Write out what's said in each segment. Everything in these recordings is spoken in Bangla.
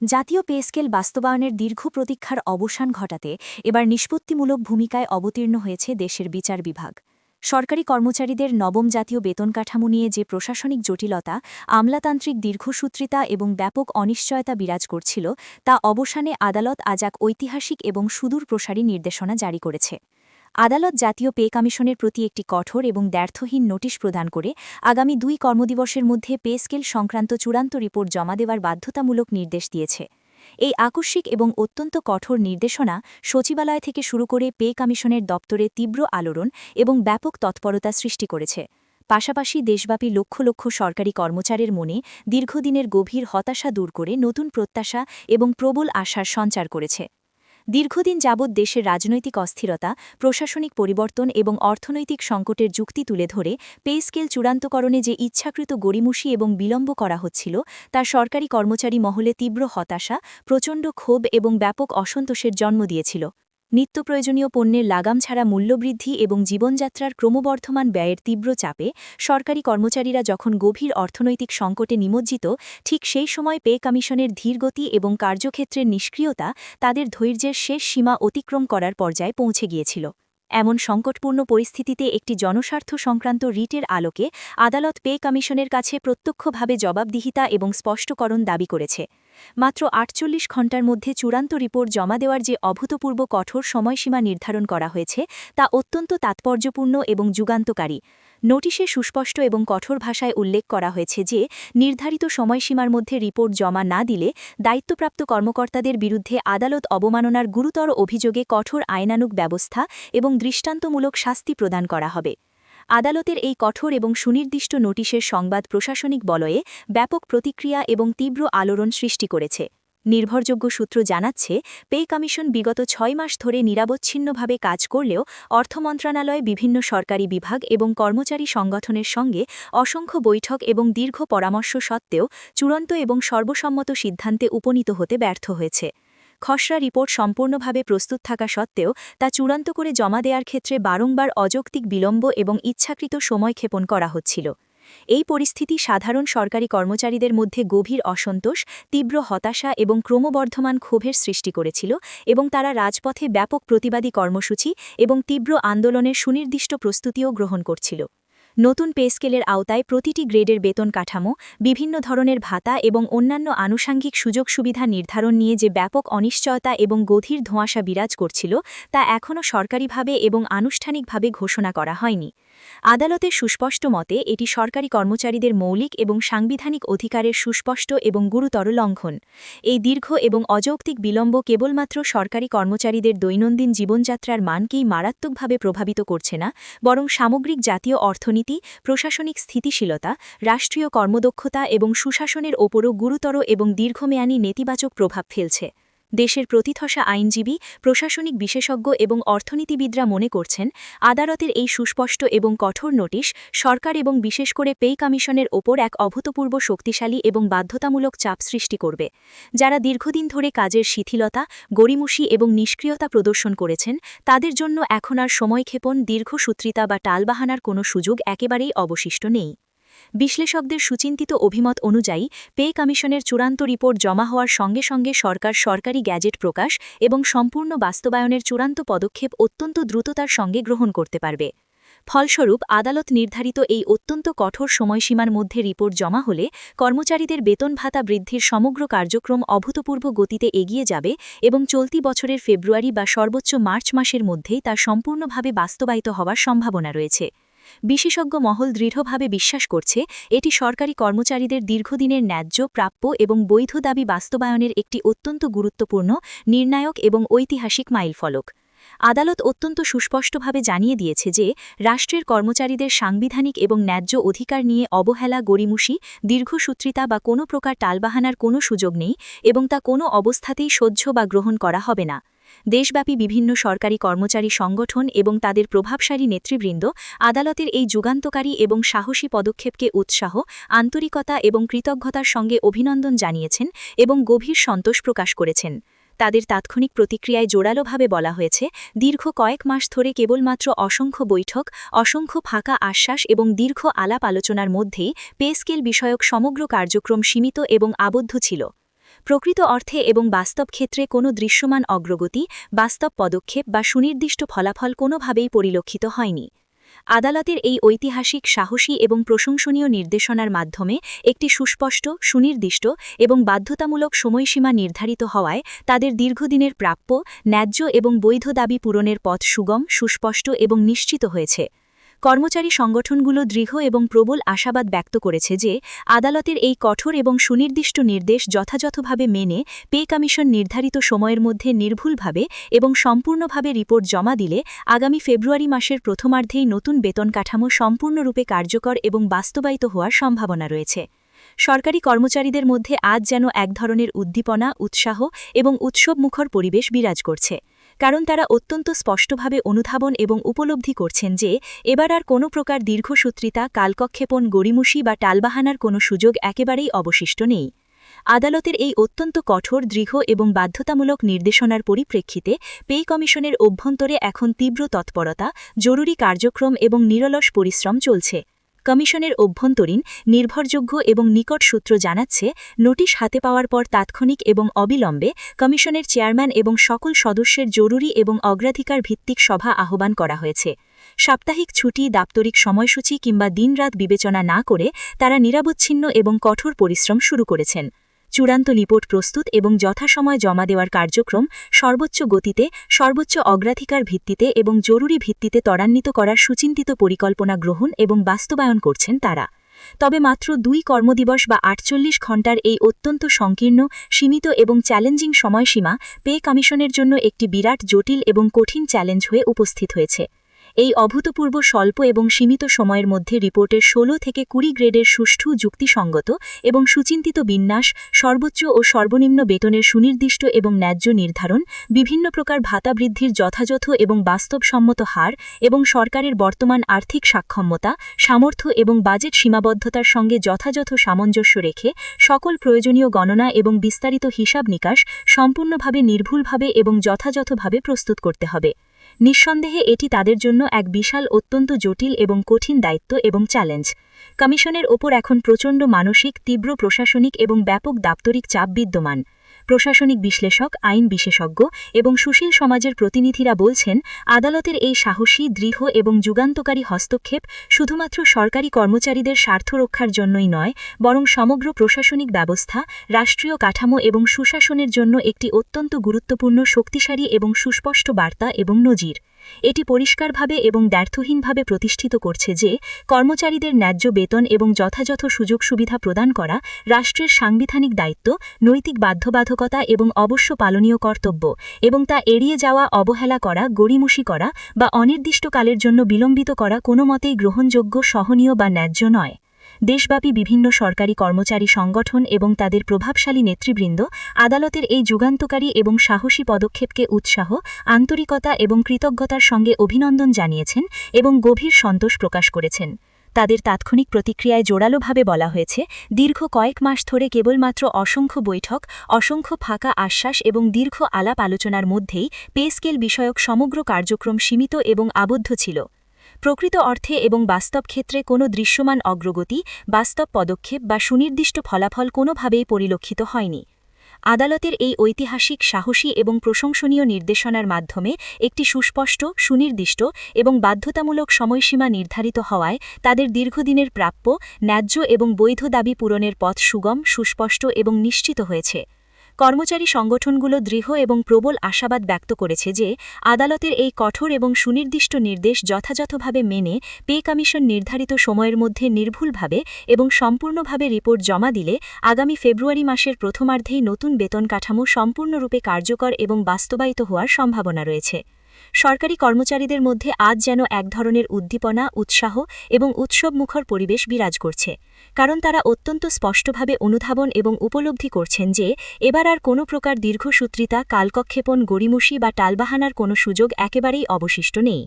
জাতীয় পে স্কেল বাস্তবায়নের দীর্ঘ প্রতীক্ষার অবসান ঘটাতে এবার নিষ্পত্তিমূলক ভূমিকায় অবতীর্ণ হয়েছে দেশের বিচার বিভাগ। সরকারি কর্মচারীদের নবম জাতীয় বেতন কাঠামো নিয়ে যে প্রশাসনিক জটিলতা, আমলাতান্ত্রিক দীর্ঘসূত্রিতা এবং ব্যাপক অনিশ্চয়তা বিরাজ করছিল, তা অবসানে আদালত আজ এক ঐতিহাসিক এবং সুদূর প্রসারী নির্দেশনা জারি করেছে। আদালত জাতীয় পে কমিশনের প্রতি একটি কঠোর এবং দ্ব্যর্থহীন নোটিশ প্রদান করে আগামী 2 কর্মদিবসের মধ্যে পে স্কেল সংক্রান্ত চূড়ান্ত রিপোর্ট জমা দেওয়ার বাধ্যতামূলক নির্দেশ দিয়েছে। এই আকস্মিক এবং অত্যন্ত কঠোর নির্দেশনা সচিবালয় থেকে শুরু করে পে কমিশনের দপ্তরে তীব্র আলোড়ন এবং ব্যাপক তৎপরতা সৃষ্টি করেছে। পাশাপাশি দেশব্যাপী লক্ষ লক্ষ সরকারি কর্মচারীর মনে দীর্ঘদিনের গভীর হতাশা দূর করে নতুন প্রত্যাশা এবং প্রবল আশার সঞ্চার করেছে। দীর্ঘদিন যাবৎ দেশের রাজনৈতিক অস্থিরতা, প্রশাসনিক পরিবর্তন এবং অর্থনৈতিক সংকটের যুক্তি তুলে ধরে পে স্কেল চূড়ান্তকরণে যে ইচ্ছাকৃত গড়িমসি এবং বিলম্ব করা হচ্ছিল, তা সরকারি কর্মচারী মহলে তীব্র হতাশা, প্রচণ্ড ক্ষোভ এবং ব্যাপক অসন্তোষের জন্ম দিয়েছিল। নিত্যপ্রয়োজনীয় পণ্যের লাগাম ছাড়া মূল্যবৃদ্ধি এবং জীবনযাত্রার ক্রমবর্ধমান ব্যয়ের তীব্র চাপে সরকারি কর্মচারীরা যখন গভীর অর্থনৈতিক সংকটে নিমজ্জিত, ঠিক সেই সময় পে কমিশনের ধীরগতি এবং কার্যক্ষেত্রের নিষ্ক্রিয়তা তাদের ধৈর্যের শেষ সীমা অতিক্রম করার পর্যায়ে পৌঁছে গিয়েছিল। এমন সংকটপূর্ণ পরিস্থিতিতে একটি জনস্বার্থ সংক্রান্ত রিটের আলোকে আদালত পে কমিশনের কাছে প্রত্যক্ষভাবে জবাবদিহিতা এবং স্পষ্টকরণ দাবি করেছে। মাত্র ৪৮ ঘণ্টার মধ্যে চূড়ান্ত রিপোর্ট জমা দেওয়ার যে অভূতপূর্ব কঠোর সময়সীমা নির্ধারণ করা হয়েছে, তা অত্যন্ত তাৎপর্যপূর্ণ এবং যুগান্তকারী। নোটিশে সুস্পষ্ট এবং কঠোর ভাষায় উল্লেখ করা হয়েছে যে নির্ধারিত সময়সীমার মধ্যে রিপোর্ট জমা না দিলে দায়িত্বপ্রাপ্ত কর্মকর্তাদের বিরুদ্ধে আদালত অবমাননার গুরুতর অভিযোগে কঠোর আইনানুগ ব্যবস্থা এবং দৃষ্টান্তমূলক শাস্তি প্রদান করা হবে। আদালতের এই কঠোর এবং সুনির্দিষ্ট নোটিশের সংবাদ প্রশাসনিক বলয়ে ব্যাপক প্রতিক্রিয়া এবং তীব্র আলোড়ন সৃষ্টি করেছে। নির্ভরযোগ্য সূত্র জানাচ্ছে, পে কমিশন বিগত 6 মাস ধরে নিরবচ্ছিন্নভাবে কাজ করলেও অর্থ মন্ত্রণালয় বিভিন্ন সরকারি বিভাগ এবং কর্মচারী সংগঠনের সঙ্গে অসংখ্য বৈঠক এবং দীর্ঘ পরামর্শ সত্ত্বেও চূড়ান্ত এবং সর্বসম্মত সিদ্ধান্তে উপনীত হতে ব্যর্থ হয়েছে। খসড়া রিপোর্ট সম্পূর্ণভাবে প্রস্তুত থাকা সত্ত্বেও তা চূড়ান্ত করে জমা দেওয়ার ক্ষেত্রে বারংবার অযৌক্তিক বিলম্ব এবং ইচ্ছাকৃত সময়ক্ষেপণ করা হচ্ছিল। এই পরিস্থিতি সাধারণ সরকারি কর্মচারীদের মধ্যে গভীর অসন্তোষ, তীব্র হতাশা এবং ক্রমবর্ধমান ক্ষোভের সৃষ্টি করেছিল এবং তারা রাজপথে ব্যাপক প্রতিবাদী কর্মসূচি এবং তীব্র আন্দোলনের সুনির্দিষ্ট প্রস্তুতিও গ্রহণ করছিল। নতুন পে স্কেলের আওতায় প্রতিটি গ্রেডের বেতন কাঠামো, বিভিন্ন ধরনের ভাতা এবং অন্যান্য আনুষাঙ্গিক সুযোগ সুবিধা নির্ধারণ নিয়ে যে ব্যাপক অনিশ্চয়তা এবং গভীর ধোঁয়াশা বিরাজ করছিল, তা এখনও সরকারিভাবে এবং আনুষ্ঠানিকভাবে ঘোষণা করা হয়নি। আদালতের সুস্পষ্ট মতে এটি সরকারি কর্মচারীদের মৌলিক এবং সাংবিধানিক অধিকারের সুস্পষ্ট এবং গুরুতর লঙ্ঘন। এই দীর্ঘ এবং অযৌক্তিক বিলম্ব কেবলমাত্র সরকারি কর্মচারীদের দৈনন্দিন জীবনযাত্রার মানকেই মারাত্মকভাবে প্রভাবিত করছে না, বরং সামগ্রিক জাতীয় অর্থনীতি, প্রশাসনিক স্থিতিশীলতা, রাষ্ট্রীয় কর্মদক্ষতা এবং সুশাসনের ওপরও গুরুতর এবং দীর্ঘমেয়াদী নেতিবাচক প্রভাব ফেলছে। দেশের প্রতিথসা আইনজীবী, প্রশাসনিক বিশেষজ্ঞ এবং অর্থনীতিবিদরা মনে করছেন, আদালতের এই সুস্পষ্ট এবং কঠোর নোটিশ সরকার এবং বিশেষ করে পে কমিশনের ওপর এক অভূতপূর্ব শক্তিশালী এবং বাধ্যতামূলক চাপ সৃষ্টি করবে। যারা দীর্ঘদিন ধরে কাজের শিথিলতা, গড়িমসি এবং নিষ্ক্রিয়তা প্রদর্শন করেছেন, তাদের জন্য এখন আর সময়ক্ষেপণ, দীর্ঘসূত্রিতা বা টালবাহানার কোনো সুযোগ একেবারেই অবশিষ্ট নেই। বিশ্লেষকদের সুচিন্তিত অভিমত অনুযায়ী পে কমিশনের চূড়ান্ত রিপোর্ট জমা হওয়ার সঙ্গে সঙ্গে সরকার সরকারি গ্যাজেট প্রকাশ এবং সম্পূর্ণ বাস্তবায়নের চূড়ান্ত পদক্ষেপ অত্যন্ত দ্রুততার সঙ্গে গ্রহণ করতে পারবে। ফলস্বরূপ আদালত নির্ধারিত এই অত্যন্ত কঠোর সময়সীমার মধ্যে রিপোর্ট জমা হলে কর্মচারীদের বেতন ভাতা বৃদ্ধির সমগ্র কার্যক্রম অভূতপূর্ব গতিতে এগিয়ে যাবে এবং চলতি বছরের ফেব্রুয়ারি বা সর্বোচ্চ মার্চ মাসের মধ্যেই তা সম্পূর্ণভাবে বাস্তবায়িত হওয়ার সম্ভাবনা রয়েছে। বিশেষজ্ঞ মহল দৃঢ়ভাবে বিশ্বাস করছে, এটি সরকারি কর্মচারীদের দীর্ঘদিনের ন্যায্য, প্রাপ্য এবং বৈধ দাবি বাস্তবায়নের একটি অত্যন্ত গুরুত্বপূর্ণ, নির্ণায়ক এবং ঐতিহাসিক মাইলফলক। আদালত অত্যন্ত সুস্পষ্টভাবে জানিয়ে দিয়েছে যে রাষ্ট্রের কর্মচারীদের সাংবিধানিক এবং ন্যায্য অধিকার নিয়ে অবহেলা, গড়িমসি, দীর্ঘসূত্রিতা বা কোনো প্রকার টালবাহানার কোনো সুযোগ নেই এবং তা কোনো অবস্থাতেই সহ্য বা গ্রহণ করা হবে না। দেশব্যাপী বিভিন্ন সরকারি কর্মচারী সংগঠন এবং তাদের প্রভাবশালী নেতৃবৃন্দ আদালতের এই যুগান্তকারী এবং সাহসী পদক্ষেপকে উৎসাহ, আন্তরিকতা এবং কৃতজ্ঞতার সঙ্গে অভিনন্দন জানিয়েছেন এবং গভীর সন্তোষ প্রকাশ করেছেন। তাদের তাৎক্ষণিক প্রতিক্রিয়ায় জোরালোভাবে বলা হয়েছে, দীর্ঘ কয়েক মাস ধরে কেবলমাত্র অসংখ্য বৈঠক, অসংখ্য ফাঁকা আশ্বাস এবং দীর্ঘ আলাপ আলোচনার মধ্যেই পে স্কেল বিষয়ক সমগ্র কার্যক্রম সীমিত এবং আবদ্ধ ছিল। প্রকৃত অর্থে এবং বাস্তব ক্ষেত্রে কোনো দৃশ্যমান অগ্রগতি, বাস্তব পদক্ষেপ বা সুনির্দিষ্ট ফলাফল কোনোভাবেই পরিলক্ষিত হয়নি। আদালতের এই ঐতিহাসিক, সাহসী এবং প্রশংসনীয় নির্দেশনার মাধ্যমে একটি সুস্পষ্ট, সুনির্দিষ্ট এবং বাধ্যতামূলক সময়সীমা নির্ধারিত হওয়ায় তাদের দীর্ঘদিনের প্রাপ্য, ন্যায্য এবং বৈধ দাবি পূরণের পথ সুগম, সুস্পষ্ট এবং নিশ্চিত হয়েছে। কর্মচারী সংগঠনগুলো দৃঢ় এবং প্রবল আশাবাদ ব্যক্ত করেছে যে আদালতের এই কঠোর এবং সুনির্দিষ্ট নির্দেশ যথাযথভাবে মেনে পে কমিশন নির্ধারিত সময়ের মধ্যে নির্ভুলভাবে এবং সম্পূর্ণভাবে রিপোর্ট জমা দিলে আগামী ফেব্রুয়ারি মাসের প্রথমার্ধেই নতুন বেতন কাঠামো সম্পূর্ণরূপে কার্যকর এবং বাস্তবায়িত হওয়ার সম্ভাবনা রয়েছে। সরকারি কর্মচারীদের মধ্যে আজ যেন এক ধরনের উদ্দীপনা, উৎসাহ এবং উৎসবমুখর পরিবেশ বিরাজ করছে, কারণ তারা অত্যন্ত স্পষ্টভাবে অনুধাবন এবং উপলব্ধি করছেন যে এবার আর কোনো প্রকার দীর্ঘসূত্রিতা, কালকক্ষেপণ, গড়িমসি বা টালবাহানার কোনো সুযোগ একেবারেই অবশিষ্ট নেই। আদালতের এই অত্যন্ত কঠোর, দৃঢ় এবং বাধ্যতামূলক নির্দেশনার পরিপ্রেক্ষিতে পে কমিশনের অভ্যন্তরে এখন তীব্র তৎপরতা, জরুরি কার্যক্রম এবং নিরলস পরিশ্রম চলছে। কমিশনের অভ্যন্তরীণ, নির্ভরযোগ্য এবং নিকট সূত্র জানাচ্ছে, নোটিশ হাতে পাওয়ার পর তাৎক্ষণিক এবং অবিলম্বে কমিশনের চেয়ারম্যান এবং সকল সদস্যের জরুরি এবং অগ্রাধিকার ভিত্তিক সভা আহ্বান করা হয়েছে। সাপ্তাহিক ছুটি, দাপ্তরিক সময়সূচি কিংবা দিনরাত বিবেচনা না করে তারা নিরবচ্ছিন্ন এবং কঠোর পরিশ্রম শুরু করেছেন। চূড়ান্ত রিপোর্ট প্রস্তুত এবং যথাসময় জমা দেওয়ার কার্যক্রম সর্বোচ্চ গতিতে, সর্বোচ্চ অগ্রাধিকার ভিত্তিতে এবং জরুরি ভিত্তিতে ত্বরান্বিত করার সুচিন্তিত পরিকল্পনা গ্রহণ এবং বাস্তবায়ন করছেন তারা। তবে মাত্র 2 কর্মদিবস বা 48 ঘণ্টার এই অত্যন্ত সংকীর্ণ, সীমিত এবং চ্যালেঞ্জিং সময়সীমা পে কমিশনের জন্য একটি বিরাট, জটিল এবং কঠিন চ্যালেঞ্জ হয়ে উপস্থিত হয়েছে। এই অভূতপূর্ব স্বল্প এবং সীমিত সময়ের মধ্যে রিপোর্টের 16 থেকে 20 গ্রেডের সুষ্ঠু, যুক্তিসঙ্গত এবং সুচিন্তিত বিন্যাস, সর্বোচ্চ ও সর্বনিম্ন বেতনের সুনির্দিষ্ট এবং ন্যায্য নির্ধারণ, বিভিন্ন প্রকার ভাতা বৃদ্ধির যথাযথ এবং বাস্তবসম্মত হার এবং সরকারের বর্তমান আর্থিক সক্ষমতা, সামর্থ্য এবং বাজেট সীমাবদ্ধতার সঙ্গে যথাযথ সামঞ্জস্য রেখে সকল প্রয়োজনীয় গণনা এবং বিস্তারিত হিসাব নিকাশ সম্পূর্ণভাবে, নির্ভুলভাবে এবং যথাযথভাবে প্রস্তুত করতে হবে। নিঃসন্দেহে এটি তাদের জন্য এক বিশাল, অত্যন্ত জটিল এবং কঠিন দায়িত্ব এবং চ্যালেঞ্জ। কমিশনের ওপর এখন প্রচণ্ড মানসিক, তীব্র প্রশাসনিক এবং ব্যাপক দাপ্তরিক চাপ বিদ্যমান। প্রশাসনিক বিশ্লেষক, আইন বিশেষজ্ঞ এবং সুশীল সমাজের প্রতিনিধিরা বলছেন, আদালতের এই সাহসী, দৃঢ় এবং যুগান্তকারী হস্তক্ষেপ শুধুমাত্র সরকারি কর্মচারীদের স্বার্থ রক্ষার জন্যই নয়, বরং সমগ্র প্রশাসনিক ব্যবস্থা, রাষ্ট্রীয় কাঠামো এবং সুশাসনের জন্য একটি অত্যন্ত গুরুত্বপূর্ণ, শক্তিশালী এবং সুস্পষ্ট বার্তা এবং নজির। এটি পরিষ্কারভাবে এবং দ্ব্যর্থহীনভাবে প্রতিষ্ঠিত করছে যে কর্মচারীদের ন্যায্য বেতন এবং যথাযথ সুযোগ সুবিধা প্রদান করা রাষ্ট্রের সাংবিধানিক দায়িত্ব, নৈতিক বাধ্যবাধকতা এবং অবশ্য পালনীয় কর্তব্য, এবং তা এড়িয়ে যাওয়া, অবহেলা করা, গড়িমসি করা বা অনির্দিষ্টকালের জন্য বিলম্বিত করা কোনো মতেই গ্রহণযোগ্য, সহনীয় বা ন্যায্য নয়। দেশব্যাপী বিভিন্ন সরকারি কর্মচারী সংগঠন এবং তাদের প্রভাবশালী নেতৃবৃন্দ আদালতের এই যুগান্তকারী এবং সাহসী পদক্ষেপকে উৎসাহ, আন্তরিকতা এবং কৃতজ্ঞতার সঙ্গে অভিনন্দন জানিয়েছেন এবং গভীর সন্তোষ প্রকাশ করেছেন। তাদের তাৎক্ষণিক প্রতিক্রিয়ায় জোরালোভাবে বলা হয়েছে, দীর্ঘ কয়েক মাস ধরে কেবলমাত্র অসংখ্য বৈঠক, অসংখ্য ফাঁকা আশ্বাস এবং দীর্ঘ আলাপ আলোচনার মধ্যেই পে স্কেল বিষয়ক সমগ্র কার্যক্রম সীমিত এবং আবদ্ধ ছিল। প্রকৃত অর্থে এবং বাস্তব ক্ষেত্রে কোনো দৃশ্যমান অগ্রগতি, বাস্তব পদক্ষেপ বা সুনির্দিষ্ট ফলাফল কোনোভাবেই পরিলক্ষিত হয়নি। আদালতের এই ঐতিহাসিক, সাহসী এবং প্রশংসনীয় নির্দেশনার মাধ্যমে একটি সুস্পষ্ট, সুনির্দিষ্ট এবং বাধ্যতামূলক সময়সীমা নির্ধারিত হওয়ায় তাদের দীর্ঘদিনের প্রাপ্য, ন্যায্য এবং বৈধ দাবি পূরণের পথ সুগম, সুস্পষ্ট এবং নিশ্চিত হয়েছে। কর্মচারী সংগঠনগুলো দৃঢ় এবং প্রবল আশাবাদ ব্যক্ত করেছে যে আদালতের এই কঠোর এবং সুনির্দিষ্ট নির্দেশ যথাযথভাবে মেনে পে কমিশন নির্ধারিত সময়ের মধ্যে নির্ভুলভাবে এবং সম্পূর্ণভাবে রিপোর্ট জমা দিলে আগামী ফেব্রুয়ারি মাসের প্রথমার্ধেই নতুন বেতন কাঠামো সম্পূর্ণরূপে কার্যকর এবং বাস্তবায়িত হওয়ার সম্ভাবনা রয়েছে। সরকারি কর্মচারীদের মধ্যে আজ যেন এক ধরনের উদ্দীপনা, উৎসাহ এবং উৎসবমুখর পরিবেশ বিরাজ করছে, কারণ তারা অত্যন্ত স্পষ্টভাবে অনুধাবন এবং উপলব্ধি করছেন যে এবার আর কোনো প্রকার দীর্ঘসূত্রিতা, কালকক্ষেপণ, গড়িমসি বা টালবাহানার কোনো সুযোগ একেবারেই অবশিষ্ট নেই।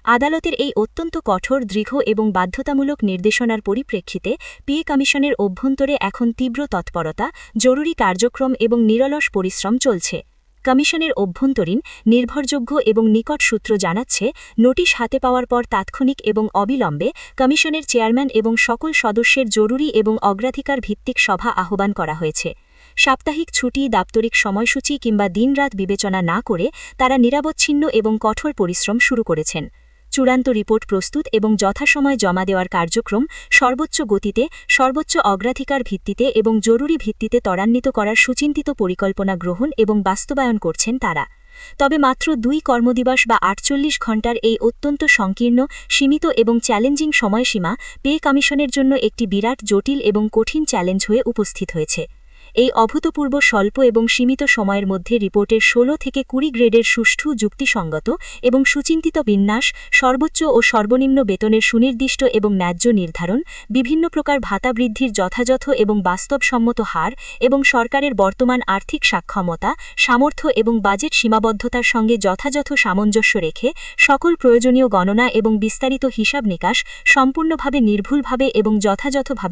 আদালতের এই অত্যন্ত কঠোর, দৃঢ় এবং বাধ্যতামূলক নির্দেশনার পরিপ্রেক্ষিতে পে কমিশনের অভ্যন্তরে এখন তীব্র তৎপরতা, জরুরি কার্যক্রম এবং নিরলস পরিশ্রম চলছে। কমিশনের অভ্যন্তরীণ, নির্ভরযোগ্য এবং নিকট সূত্র জানাচ্ছে, নোটিশ হাতে পাওয়ার পর তাৎক্ষণিক এবং অবিলম্বে কমিশনের চেয়ারম্যান এবং সকল সদস্যের জরুরি এবং অগ্রাধিকার ভিত্তিক সভা আহ্বান করা হয়েছে। সাপ্তাহিক ছুটি, দাপ্তরিক সময়সূচি কিংবা দিনরাত বিবেচনা না করে তারা নিরবচ্ছিন্ন এবং কঠোর পরিশ্রম শুরু করেছেন। চূড়ান্ত রিপোর্ট প্রস্তুত এবং যথাসময়ে জমা দেওয়ার কার্যক্রম সর্বোচ্চ গতিতে, সর্বোচ্চ অগ্রাধিকার ভিত্তিতে এবং জরুরি ভিত্তিতে ত্বরান্বিত করার সুচিন্তিত পরিকল্পনা গ্রহণ এবং বাস্তবায়ন করছেন তারা। তবে মাত্র 2 কর্মদিবস বা 48 ঘণ্টার এই অত্যন্ত সংকীর্ণ, সীমিত এবং চ্যালেঞ্জিং সময়সীমা পে কমিশনের জন্য একটি বিরাট, জটিল এবং কঠিন চ্যালেঞ্জ হয়ে উপস্থিত হয়েছে। এই অভূতপূর্ব স্বল্প এবং সীমিত সময়ের মধ্যে রিপোর্টের 16 থেকে 20 গ্রেডের সুষ্ঠু, যুক্তিসঙ্গত এবং সুচিন্তিত বিন্যাস, সর্বোচ্চ ও সর্বনিম্ন বেতনের সুনির্দিষ্ট এবং ন্যায্য নির্ধারণ, বিভিন্ন প্রকার ভাতা বৃদ্ধির যথাযথ এবং বাস্তবসম্মত হার এবং সরকারের বর্তমান আর্থিক সক্ষমতা, সামর্থ্য এবং বাজেট সীমাবদ্ধতার সঙ্গে যথাযথ সামঞ্জস্য রেখে সকল প্রয়োজনীয় গণনা এবং বিস্তারিত হিসাব নিকাশ সম্পূর্ণভাবে নির্ভুলভাবে এবং যথাযথভাবে